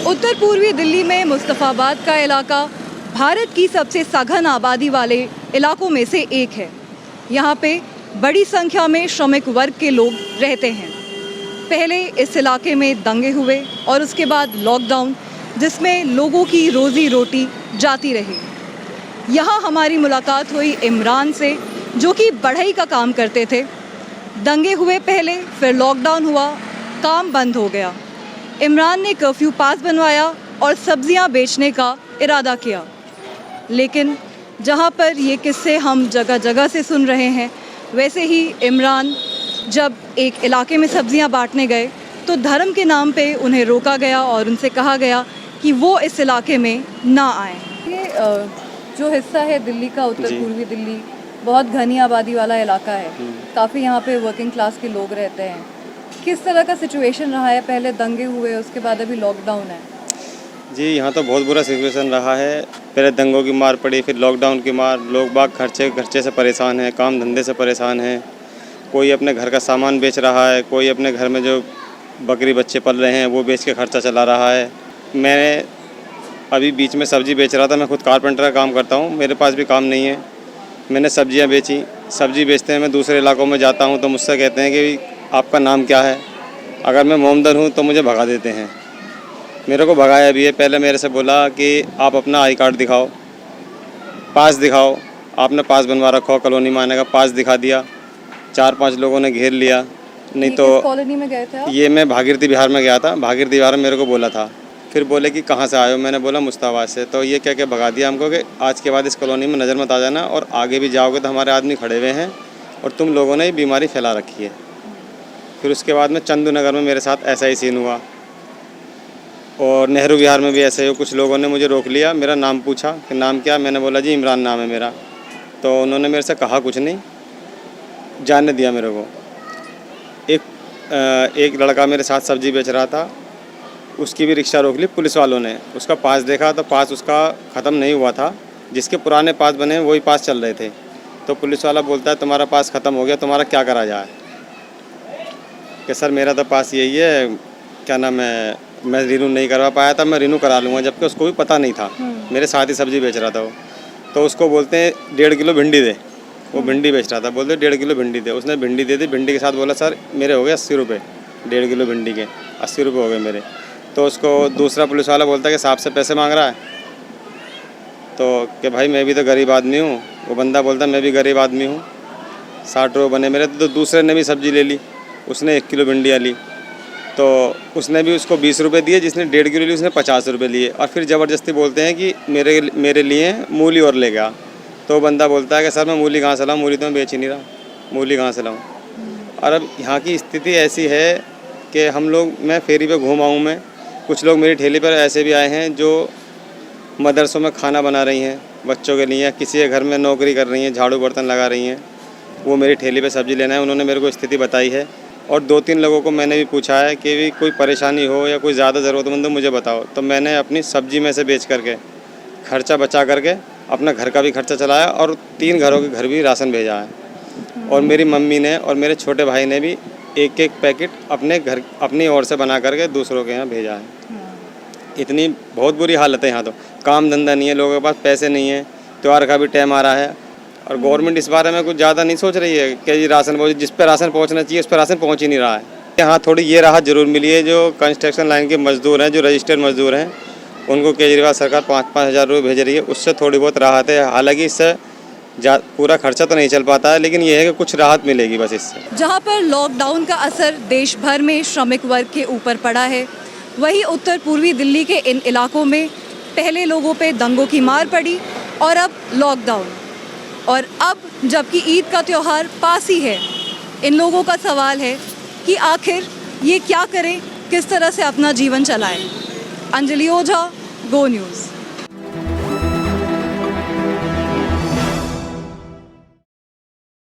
उत्तर पूर्वी दिल्ली में मुस्तफ़ाबाद का इलाका भारत की सबसे सघन आबादी वाले इलाकों में से एक है। यहाँ पे बड़ी संख्या में श्रमिक वर्ग के लोग रहते हैं। पहले इस इलाके में दंगे हुए और उसके बाद लॉकडाउन, जिसमें लोगों की रोज़ी रोटी जाती रही। यहाँ हमारी मुलाकात हुई इमरान से, जो कि बढ़ई का काम करते थे। दंगे हुए पहले, फिर लॉकडाउन हुआ, काम बंद हो गया। इमरान ने कर्फ्यू पास बनवाया और सब्जियां बेचने का इरादा किया। लेकिन जहां पर ये किस्से हम जगह जगह से सुन रहे हैं, वैसे ही इमरान जब एक इलाके में सब्जियां बांटने गए तो धर्म के नाम पे उन्हें रोका गया और उनसे कहा गया कि वो इस इलाके में ना आएँ। ये जो हिस्सा है दिल्ली का, उत्तर पूर्वी दिल्ली, बहुत घनी आबादी वाला इलाका है। काफ़ी यहाँ पे वर्किंग क्लास के लोग रहते हैं। किस तरह का सिचुएशन रहा है? पहले दंगे हुए, उसके बाद अभी लॉकडाउन है। जी, यहाँ तो बहुत बुरा सिचुएशन रहा है। पहले दंगों की मार पड़ी, फिर लॉकडाउन की मार। लोग बाग खर्चे से परेशान हैं, काम धंधे से परेशान हैं। कोई अपने घर का सामान बेच रहा है, कोई अपने घर में जो बकरी बच्चे पल रहे हैं वो बेच के खर्चा चला रहा है। मैं अभी बीच में सब्ज़ी बेच रहा था। मैं खुद कारपेंटर का काम करता हूँ, मेरे पास भी काम नहीं है। मैंने सब्जियाँ बेची। सब्ज़ी बेचते हैं, मैं दूसरे इलाकों में जाता हूँ तो मुझसे कहते हैं कि आपका नाम क्या है। अगर मैं मोमदन हूँ तो मुझे भगा देते हैं। मेरे को भगाया भी है। पहले मेरे से बोला कि आप अपना आई कार्ड दिखाओ, पास दिखाओ। आपने पास बनवा रखा हो कॉलोनी में आने का, पास दिखा दिया। 4-5 लोगों ने घेर लिया। नहीं तो कॉलोनी में गए थे आप? ये मैं भागीरथी बिहार में गया था। भागीरथी बिहार में मेरे को बोला था। फिर बोले कि कहाँ से आए हो? मैंने बोला मुस्ताबाद से। तो ये कह के भगा दिया हमको कि आज के बाद इस कॉलोनी में नज़र मत आ जाना, और आगे भी जाओगे तो हमारे आदमी खड़े हुए हैं और तुम लोगों ने ये बीमारी फैला रखी है। फिर उसके बाद में चंदू नगर में मेरे साथ ऐसा ही सीन हुआ, और नेहरू विहार में भी ऐसे ही। कुछ लोगों ने मुझे रोक लिया, मेरा नाम पूछा कि नाम क्या? मैंने बोला जी इमरान नाम है मेरा। तो उन्होंने मेरे से कहा कुछ नहीं, जानने दिया मेरे को। एक लड़का मेरे साथ सब्जी बेच रहा था, उसकी भी रिक्शा रोक ली पुलिस वालों ने। उसका पास देखा तो पास उसका ख़त्म नहीं हुआ था। जिसके पुराने पास बने वही पास चल रहे थे। तो पुलिस वाला बोलता है तुम्हारा पास ख़त्म हो गया, तुम्हारा क्या करा जाए? कि सर मेरा तो पास यही है, क्या नाम है, मैं रिन्यू नहीं करवा पाया था, मैं रिन्यू करा लूँगा। जबकि उसको भी पता नहीं था, मेरे साथ ही सब्ज़ी बेच रहा था वो। तो उसको बोलते हैं 1.5 किलो भिंडी दे। वो भिंडी बेच रहा था, बोलते 1.5 किलो भिंडी दे। उसने भिंडी दे दी। भिंडी के साथ बोला सर मेरे हो गए 80 रुपये, 1.5 किलो भिंडी के 80 रुपये हो गए मेरे। तो उसको दूसरा पुलिस वाला बोलता है कि साहब से पैसे मांग रहा है। तो कि भाई मैं भी तो गरीब आदमी हूँ। वो बंदा बोलता मैं भी गरीब आदमी हूँ, 60 रुपये बने मेरे। तो दूसरे ने भी सब्ज़ी ले ली, उसने 1 किलो भिंडियाँ ली। तो उसने भी उसको 20 रुपये दिए। जिसने 1.5 किलो ली उसने 50 रुपये लिए। और फिर ज़बरदस्ती बोलते हैं कि मेरे लिए मूली और ले गया। तो बंदा बोलता है कि सर मैं मूली कहाँ से लाऊँ, मूली तो मैं बेच ही नहीं रहा, मूली कहाँ से लाऊँ। और अब यहाँ की स्थिति ऐसी है कि हम लोग, मैं फेरी पे घूम आऊँ, मैं कुछ लोग मेरी ठेली पर ऐसे भी आए हैं जो मदरसों में खाना बना रही हैं बच्चों के लिए, किसी के घर में नौकरी कर रही हैं, झाड़ू बर्तन लगा रही हैं। वो मेरी ठेली पे सब्ज़ी लेना है, उन्होंने मेरे को स्थिति बताई है। और 2-3 लोगों को मैंने भी पूछा है कि भी कोई परेशानी हो या कोई ज़्यादा ज़रूरतमंद हो मुझे बताओ। तो मैंने अपनी सब्ज़ी में से बेच करके खर्चा बचा करके अपना घर का भी खर्चा चलाया और 3 घरों के घर भी राशन भेजा है। और मेरी मम्मी ने और मेरे छोटे भाई ने भी एक पैकेट अपने घर अपनी ओर से बना करके दूसरों के यहाँ भेजा है। इतनी बहुत बुरी हालत है यहाँ तो। काम धंधा नहीं है, लोगों के पास पैसे नहीं है, त्यौहार का भी टाइम आ रहा है। और गवर्नमेंट इस बारे में कुछ ज़्यादा नहीं सोच रही है कि ये राशन पहुँचे। जिस पर राशन पहुँचना चाहिए उस पर राशन पहुँच ही नहीं रहा है। यहाँ थोड़ी ये राहत ज़रूर मिली है, जो कंस्ट्रक्शन लाइन के मज़दूर हैं, जो रजिस्टर्ड मज़दूर हैं, उनको केजरीवाल सरकार 5-5 हज़ार रुपये भेज रही है। उससे थोड़ी बहुत राहत है। हालांकि इससे पूरा खर्चा तो नहीं चल पाता है, लेकिन ये है कि कुछ राहत मिलेगी बस इससे। जहाँ पर लॉकडाउन का असर देश भर में श्रमिक वर्ग के ऊपर पड़ा है, वहीं उत्तर पूर्वी दिल्ली के इन इलाकों में पहले लोगों पे दंगों की मार पड़ी और अब लॉकडाउन। और अब जबकि ईद का त्यौहार पास ही है, इन लोगों का सवाल है कि आखिर ये क्या करें, किस तरह से अपना जीवन चलाएं। अंजलि ओझा, गो न्यूज़।